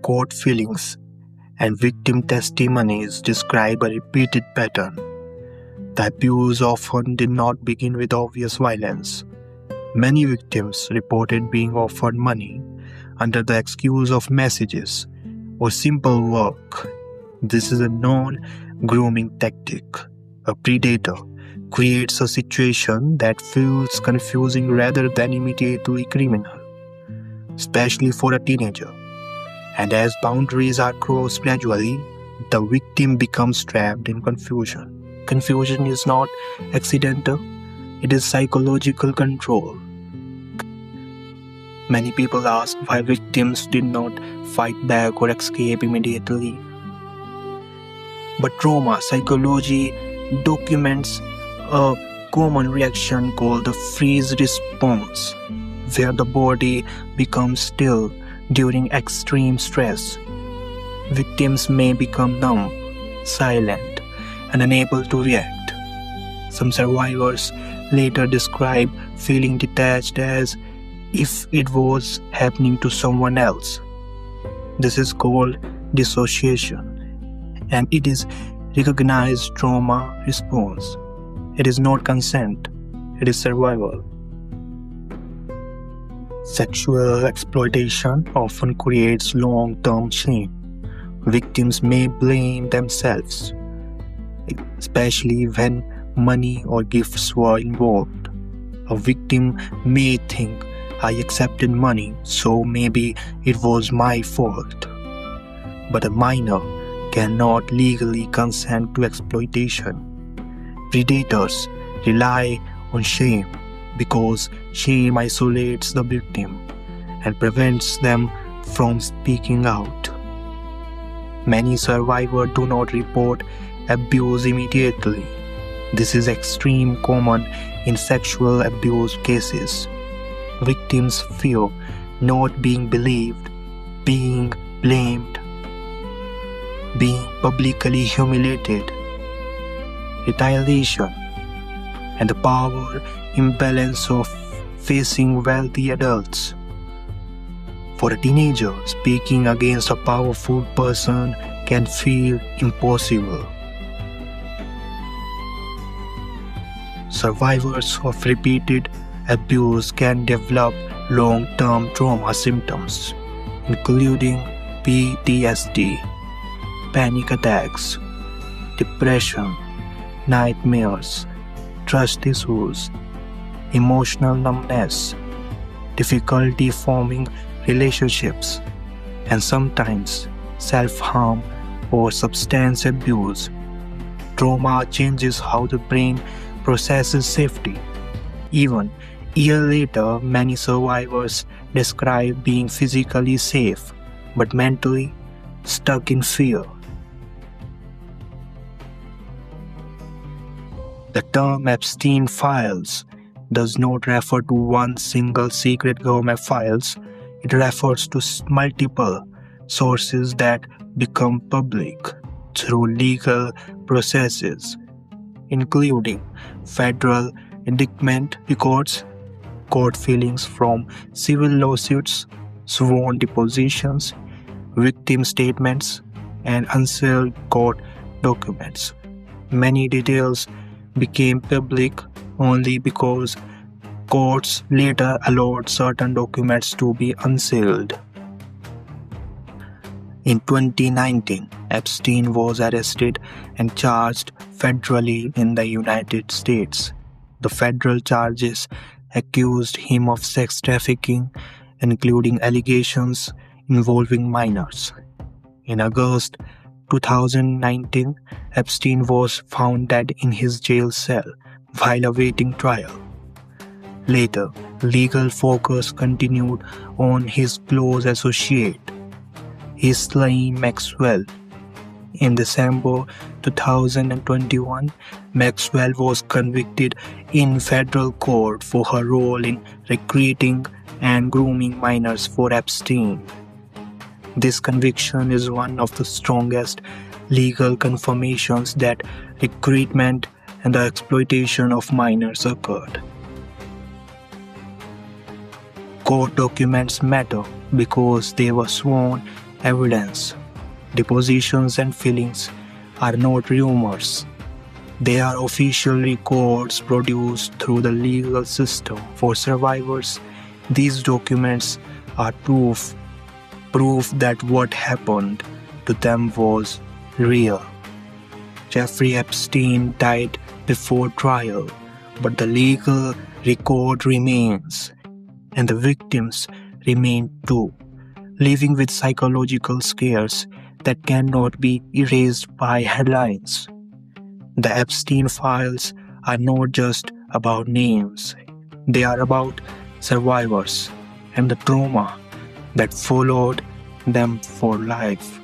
court filings and victim testimonies describe a repeated pattern. The abuse often did not begin with obvious violence. Many victims reported being offered money under the excuse of messages or simple work. This is a known grooming tactic. A predator creates a situation that feels confusing rather than immediately criminal, especially for a teenager. And as boundaries are crossed gradually, the victim becomes trapped in confusion. Confusion is not accidental, it is psychological control. Many people ask why victims did not fight back or escape immediately. But trauma psychology documents a common reaction called the freeze response, where the body becomes still during extreme stress. Victims may become numb, silent, and unable to react. Some survivors later describe feeling detached as if it was happening to someone else. This is called dissociation, and it is recognized trauma response. It is not consent, it is survival. Sexual exploitation often creates long-term shame. Victims may blame themselves, especially when money or gifts were involved. A victim may think, I accepted money, so maybe it was my fault. But a minor cannot legally consent to exploitation. Predators rely on shame because shame isolates the victim and prevents them from speaking out. Many survivors do not report abuse immediately. This is extremely common in sexual abuse cases. Victims fear not being believed, being blamed, being publicly humiliated, retaliation, and the power imbalance of facing wealthy adults. For a teenager, speaking against a powerful person can feel impossible. Survivors of repeated abuse can develop long-term trauma symptoms, including PTSD, panic attacks, depression, nightmares, trust issues, emotional numbness, difficulty forming relationships, and sometimes self-harm or substance abuse. Trauma changes how the brain processes safety. Even years later, many survivors describe being physically safe but mentally stuck in fear. The term Epstein files does not refer to one single secret government files. It refers to multiple sources that become public through legal processes, including federal indictment records, court filings from civil lawsuits, sworn depositions, victim statements, and unsealed court documents. Many details became public only because courts later allowed certain documents to be unsealed. In 2019, Epstein was arrested and charged federally in the United States. The federal charges accused him of sex trafficking, including allegations involving minors. In August 2019, Epstein was found dead in his jail cell while awaiting trial. Later, legal focus continued on his close associate, Ghislaine Maxwell. In December 2021, Maxwell was convicted in federal court for her role in recruiting and grooming minors for Epstein. This conviction is one of the strongest legal confirmations that recruitment and the exploitation of minors occurred. Court documents matter because they were sworn evidence. Depositions and fillings are not rumors. They are official records produced through the legal system. For survivors, these documents are proof that what happened to them was real. Jeffrey Epstein died before trial, but the legal record remains, and the victims remain too, living with psychological scars that cannot be erased by headlines. The Epstein files are not just about names, they are about survivors and the trauma that followed them for life.